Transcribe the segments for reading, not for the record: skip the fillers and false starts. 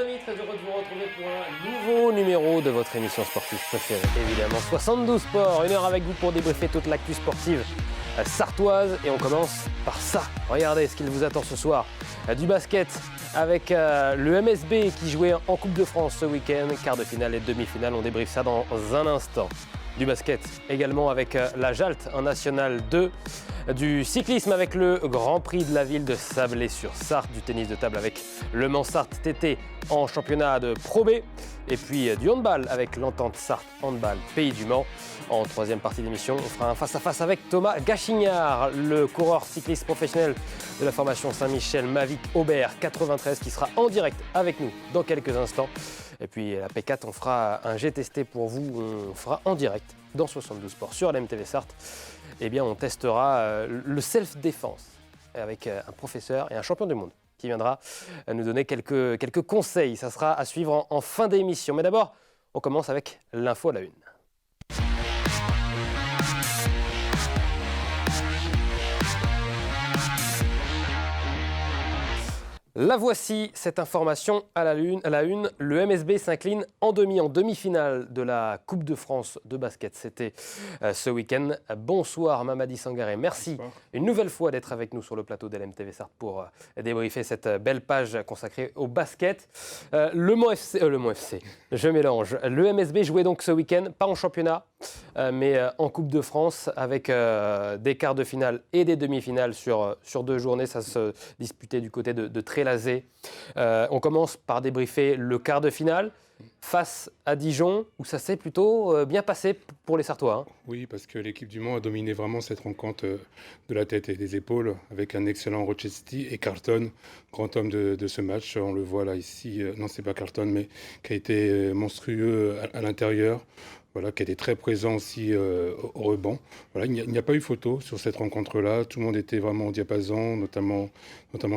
amis, très heureux de vous retrouver pour un nouveau numéro de votre émission sportive préférée, évidemment 72 Sport, une heure avec vous pour débriefer toute l'actu sportive sartoise. Et on commence par ça. Regardez ce qu'il vous attend ce soir. Du basket avec le MSB qui jouait en Coupe de France ce week-end, quart de finale et demi-finale, on débriefe ça dans un instant. Du basket également avec la JALT en National 2, du cyclisme avec le Grand Prix de la ville de Sablé-sur-Sarthe, du tennis de table avec le Mans Sarthe TT en championnat de Pro B, et puis du handball avec l'Entente Sarthe Handball Pays du Mans. En troisième partie de l'émission, on fera un face-à-face avec Thomas Gachignard, le coureur cycliste professionnel de la formation Saint-Michel Mavic Aubert 93 qui sera en direct avec nous dans quelques instants. Et puis la P4, on fera un GTST pour vous, on fera en direct dans 72 Sports sur LMTV Sarthe. Eh bien, on testera le self-défense avec un professeur et un champion du monde qui viendra nous donner quelques conseils. Ça sera à suivre en fin d'émission. Mais d'abord, on commence avec l'info à la une. La voici, cette information à la une. Le MSB s'incline en demi-finale de la Coupe de France de basket. C'était ce week-end. Bonsoir Mamadi Sangaré. Merci Bonsoir. Une nouvelle fois d'être avec nous sur le plateau de LMTV Sarthe pour débriefer cette belle page consacrée au basket. Le Mans FC, je mélange. Le MSB jouait donc ce week-end, pas en championnat, mais en Coupe de France avec des quarts de finale et des demi-finales sur 2 journées. Ça se disputait du côté de Trélazé. On commence par débriefer le quart de finale face à Dijon, où ça s'est plutôt bien passé pour les Sartois. Oui, parce que l'équipe du Mans a dominé vraiment cette rencontre de la tête et des épaules, avec un excellent Rochesti et Carlton, grand homme de ce match. On le voit là, ici, non, c'est pas Carlton, mais qui a été monstrueux à l'intérieur. Voilà, qui était très présent aussi au rebond. Voilà, il n'y a pas eu photo sur cette rencontre-là. Tout le monde était vraiment au diapason, notamment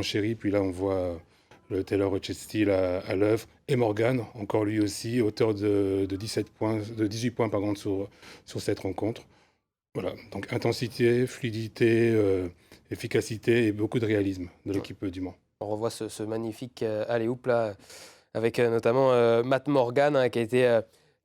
Chéri. Puis là, on voit le Taylor Rochesti à l'œuvre. Et Morgan, encore lui aussi, auteur de 18 points sur cette rencontre. Voilà, donc intensité, fluidité, efficacité et beaucoup de réalisme de l'équipe du Mans. On revoit ce magnifique alley-oop là, avec notamment Matt Morgan qui a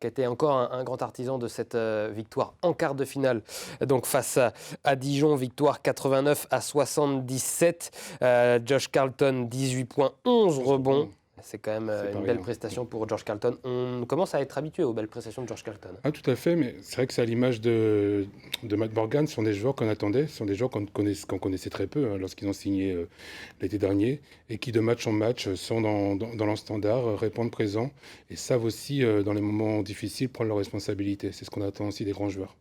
été encore un grand artisan de cette victoire en quart de finale. Donc face à Dijon, victoire 89-77. Josh Carlton, 18 points, 11 rebonds. C'est quand même une belle prestation pour George Carlton. On commence à être habitué aux belles prestations de George Carlton. Ah, tout à fait, mais c'est vrai que c'est à l'image de Matt Morgan. Ce sont des joueurs qu'on attendait, ce sont des joueurs qu'on connaissait très peu lorsqu'ils ont signé l'été dernier, et qui de match en match sont dans leur standard, répondent présents, et savent aussi, dans les moments difficiles, prendre leurs responsabilités. C'est ce qu'on attend aussi des grands joueurs.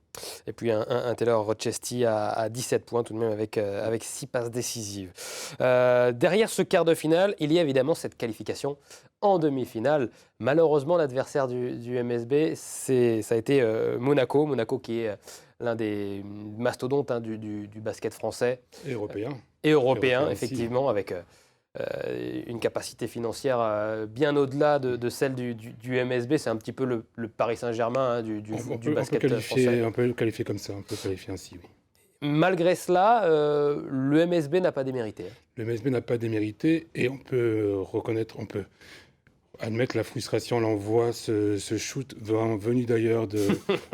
Et puis un Taylor Rochesti à 17 points tout de même avec 6 passes décisives. Derrière ce quart de finale, il y a évidemment cette qualification en demi-finale. Malheureusement, l'adversaire du MSB, ça a été Monaco. Monaco qui est l'un des mastodontes du basket français. Et européen. Et européen, effectivement, aussi, avec une capacité financière bien au-delà de celle du MSB. C'est un petit peu le Paris Saint-Germain du basket français. On peut le qualifier comme ça, on peut le qualifier ainsi, oui. Malgré cela, le MSB n'a pas démérité. Le MSB n'a pas démérité, et on peut admettre la frustration. Là, on voit ce shoot venu d'ailleurs de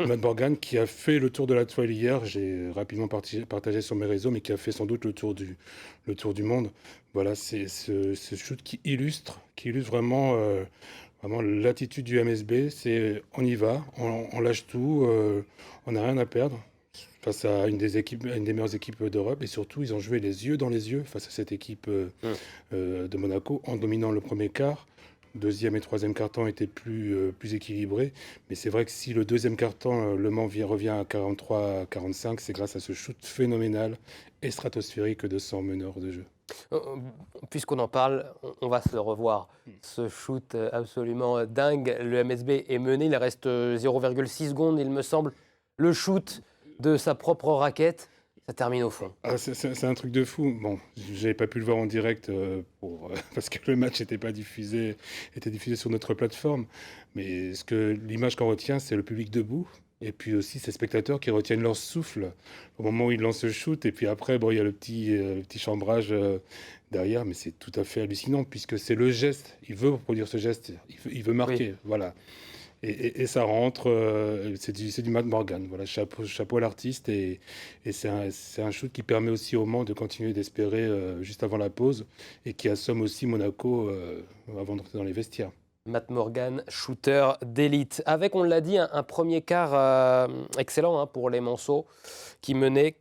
Matt Morgan, qui a fait le tour de la toile hier. J'ai rapidement partagé sur mes réseaux, mais qui a fait sans doute le tour du monde. Voilà, c'est ce shoot qui illustre vraiment l'attitude du MSB. C'est on y va, on lâche tout, on n'a rien à perdre face à une des meilleures équipes d'Europe. Et surtout, ils ont joué les yeux dans les yeux face à cette équipe de Monaco, en dominant le premier quart. Deuxième et troisième quart-temps étaient plus équilibrés. Mais c'est vrai que si le deuxième quart-temps, Le Mans revient à 43-45, c'est grâce à ce shoot phénoménal et stratosphérique de 100 meneurs de jeu. Puisqu'on en parle, on va se le revoir. Ce shoot absolument dingue. Le MSB est mené, il reste 0,6 secondes, il me semble. Le shoot de sa propre raquette, ça termine au fond. Ah, c'est un truc de fou. Bon, j'avais pas pu le voir en direct parce que le match était diffusé sur notre plateforme. Mais l'image qu'on retient, c'est le public debout, Et puis aussi ces spectateurs qui retiennent leur souffle au moment où ils lancent le shoot. Et puis après, bon, il y a le petit chambrage derrière, mais c'est tout à fait hallucinant puisque c'est le geste. Il veut produire ce geste, il veut Oui. marquer. Voilà. Et ça rentre, c'est du Matt Morgan. Voilà, chapeau à l'artiste. Et c'est un shoot qui permet aussi au Mans de continuer d'espérer juste avant la pause et qui assomme aussi Monaco avant d'entrer dans les vestiaires. Matt Morgan, shooter d'élite. Avec, on l'a dit, un premier quart excellent pour les Manceaux, qui menait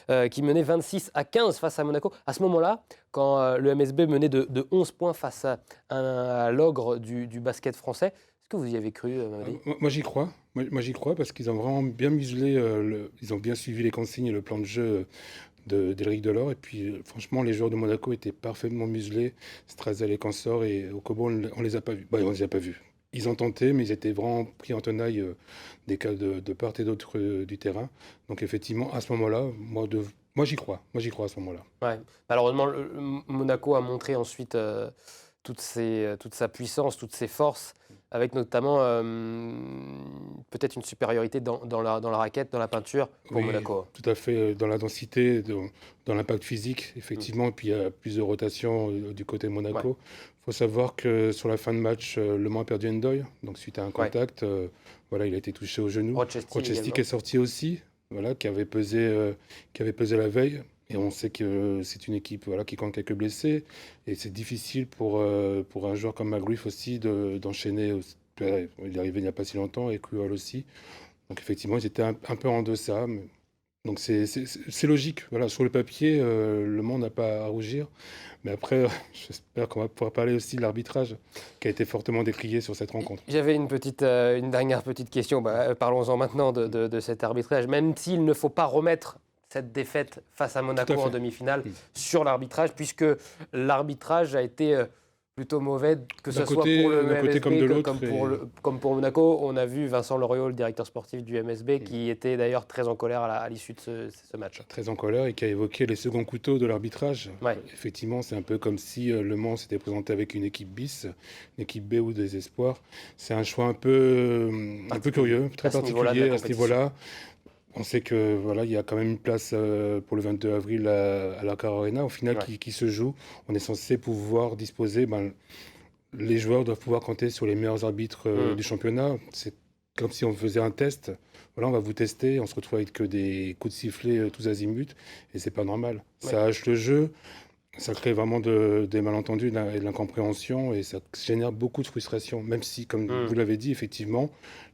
26-15 face à Monaco. À ce moment-là, quand le MSB menait de 11 points face à l'ogre du basket français, est-ce que vous y avez cru, Mamadi? Moi, j'y crois. Moi, j'y crois parce qu'ils ont vraiment bien muselé, ils ont bien suivi les consignes et le plan de jeu d'Éric Delors. Et puis, franchement, les joueurs de Monaco étaient parfaitement muselés. Strazel et Cansor et Okobo, on les a pas vus. Bah, on les a pas vus. Ils ont tenté, mais ils étaient vraiment pris en tenaille des cas de part et d'autre du terrain. Donc, effectivement, à ce moment-là, moi, j'y crois. Moi, j'y crois à ce moment-là. Ouais. Malheureusement, Monaco a montré ensuite toute sa puissance, toutes ses forces, avec notamment peut-être une supériorité dans la raquette, dans la peinture pour Oui, Monaco. tout à fait. Dans la densité, dans l'impact physique, effectivement. Et puis, il y a plus de rotation du côté de Ouais, Monaco. Il faut savoir que sur la fin de match, Le Mans a perdu Ndoye. Donc, suite à un ouais. contact, voilà, il a été touché au genou. Rochester Rochester également. qui est sorti aussi, voilà, qui avait pesé la veille. Et on sait que c'est une équipe voilà, qui compte quelques blessés. Et c'est difficile pour un joueur comme McGriff aussi d'enchaîner. Il est arrivé il n'y a pas si longtemps, et Koual aussi. Donc effectivement, ils étaient un peu en deçà. Donc c'est logique. Voilà, sur le papier, Le Mans n'a pas à rougir. Mais après, j'espère qu'on va pouvoir parler aussi de l'arbitrage qui a été fortement décrié sur cette rencontre. J'avais une dernière petite question. Parlons-en maintenant de cet arbitrage. Même s'il ne faut pas remettre cette défaite face à Tout à Monaco en fait. demi-finale Mm. sur l'arbitrage, puisque l'arbitrage a été plutôt mauvais, que ce soit pour le D'un côté comme MSB de comme l'autre. comme pour Monaco. On a vu Vincent Loriot, le directeur sportif du MSB, qui était d'ailleurs très en colère à l'issue de ce match. Très en colère et qui a évoqué les seconds couteaux de l'arbitrage. Ouais. Effectivement, c'est un peu comme si Le Mans s'était présenté avec une équipe bis, une équipe B ou des espoirs. C'est un choix un peu curieux, très À ce niveau-là de la particulier à ce compétition. niveau-là. On sait que voilà, il y a quand même une place pour le 22 avril à l'Arca Arena, au final, Ouais. qui se joue. On est censé pouvoir disposer, les joueurs doivent pouvoir compter sur les meilleurs arbitres Mm. du championnat. C'est comme si on faisait un test. Voilà, on va vous tester, on se retrouve avec que des coups de sifflet tous azimuts, et c'est pas normal. Ouais. Ça hache le jeu, ça crée vraiment des malentendus et de l'incompréhension, et ça génère beaucoup de frustration. Même si, comme Mm. vous l'avez dit, effectivement,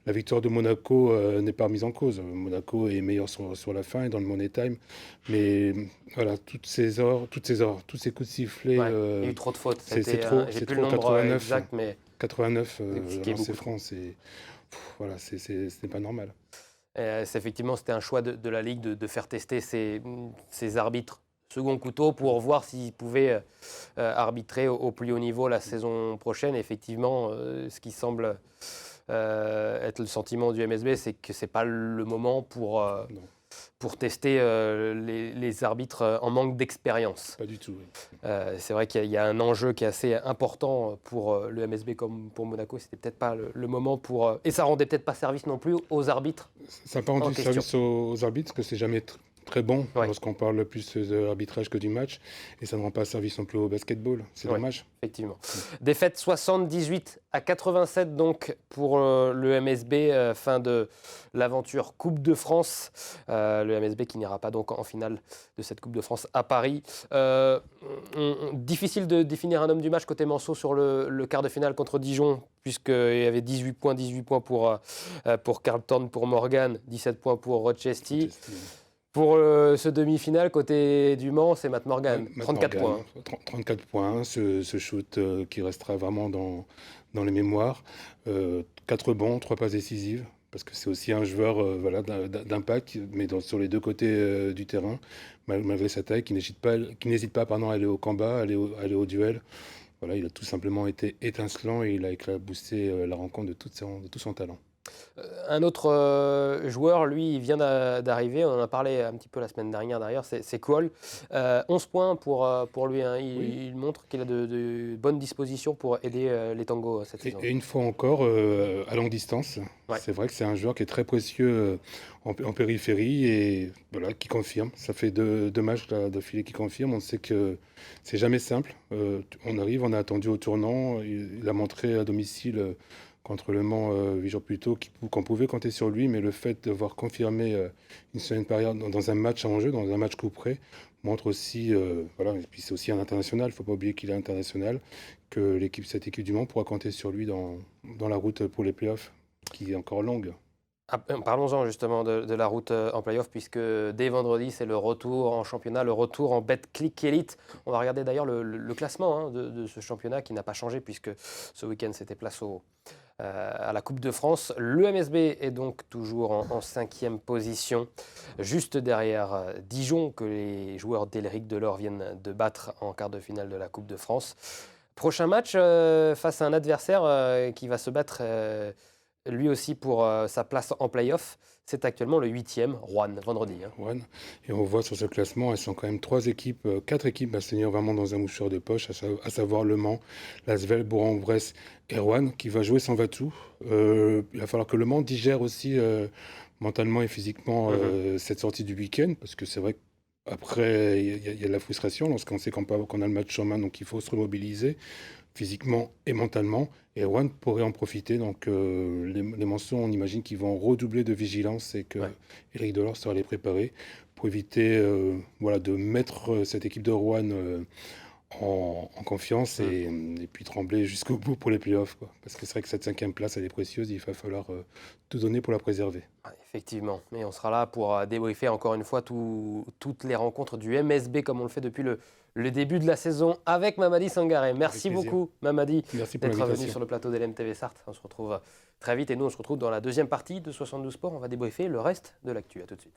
la victoire de Monaco n'est pas remise en cause. Monaco est meilleur sur la fin et dans le Money Time. Mais voilà, tous ces coups de sifflet, Ouais. Il y a eu trop de fautes. c'est trop, J'ai c'est plus trop. le nombre 89, exact, mais 89 ce qui est lancers beaucoup. francs, voilà, ce n'est pas normal. Effectivement, c'était un choix de la Ligue de faire tester ces arbitres second couteau pour voir s'ils pouvaient arbitrer au plus haut niveau la saison prochaine. Effectivement, ce qui semble être le sentiment du MSB, c'est que ce n'est pas le moment Non, pour tester les arbitres en manque d'expérience. pas du tout. Oui. C'est vrai qu'il y a un enjeu qui est assez important pour le MSB comme pour Monaco. C'était peut-être pas le moment pour... et ça rendait peut-être pas service non plus aux arbitres Ça n'a pas en rendu question. service aux arbitres, parce que c'est jamais très bon Ouais. lorsqu'on parle plus de l'arbitrage que du match. Et ça ne rend pas service non plus au basketball. C'est Ouais. dommage. Effectivement. Défaite 78-87 donc pour le MSB, fin de l'aventure Coupe de France. Le MSB qui n'ira pas donc en finale de cette Coupe de France à Paris. Difficile de définir un homme du match côté Manceau sur le quart de finale contre Dijon, puisqu'il y avait 18 points pour Carlton, pour Morgan, 17 points pour Rochester. Pour ce demi-finale, côté du Mans, c'est Matt Morgan, Matt 34 Morgan, points. 34 points, ce shoot qui restera vraiment dans les mémoires. 4 bons, 3 passes décisives, parce que c'est aussi un joueur voilà, d'impact, mais sur les deux côtés du terrain, malgré sa taille, qui n'hésite pas à aller au combat, aller au duel. Voilà, il a tout simplement été étincelant et il a éclaboussé la rencontre de tout son talent. Un autre joueur, lui, il vient d'arriver, on en a parlé un petit peu la semaine dernière d'ailleurs, c'est Cole. 11 points pour lui, hein. Oui. Il montre qu'il a de bonnes dispositions pour aider les Tangos cette saison. Et une fois encore, à longue distance. Ouais. C'est vrai que c'est un joueur qui est très précieux en périphérie et voilà, qui confirme. Ça fait deux matchs d'affilée qui confirment. On sait que c'est jamais simple. On arrive, on a attendu au tournant. Il a montré à domicile contre Le Mans 8 jours plus tôt qu'on pouvait compter sur lui, mais le fait d'avoir confirmé une semaine période dans un match en jeu, dans un match coup près, montre aussi, voilà, et puis c'est aussi un international, il ne faut pas oublier qu'il est international, que cette équipe du Mans pourra compter sur lui dans la route pour les playoffs, qui est encore longue. Ah, parlons-en justement de la route en playoff, puisque dès vendredi, c'est le retour en championnat, le retour en Betclic Elite. On va regarder d'ailleurs le classement hein, de ce championnat qui n'a pas changé, puisque ce week-end, c'était place à la Coupe de France. Le MSB est donc toujours en 5e position, juste derrière Dijon, que les joueurs d'Éric Delors viennent de battre en quart de finale de la Coupe de France. Prochain match face à un adversaire qui va se battre lui aussi pour sa place en play-off. C'est actuellement le 8e, Rouen, vendredi. Hein. Rouen. Et on voit sur ce classement, elles sont quand même 4 équipes à se tenir vraiment dans un mouchoir de poche, à savoir Le Mans, Lasvel, Bourg-en-Bresse et Rouen, qui va jouer sans Vatou. Il va falloir que Le Mans digère aussi mentalement et physiquement cette sortie du week-end, parce que c'est vrai qu'après, il y a de la frustration lorsqu'on sait qu'on a le match en main, donc il faut se remobiliser physiquement et mentalement. Et Rouen pourrait en profiter. Donc les Manceaux, on imagine qu'ils vont redoubler de vigilance et que Éric Delors sera les préparer pour éviter voilà, de mettre cette équipe de Rouen en confiance et puis trembler jusqu'au bout pour les playoffs. Quoi. Parce que c'est vrai que cette 5e place, elle est précieuse. Il va falloir tout donner pour la préserver. Effectivement. Et on sera là pour débriefer encore une fois toutes les rencontres du MSB comme on le fait depuis le début de la saison avec Mamadi Sangaré. Merci beaucoup Mamadi d'être venu sur le plateau d'LMTV Sarthe. On se retrouve très vite et nous on se retrouve dans la deuxième partie de 72 Sports. On va débriefer le reste de l'actu. À tout de suite.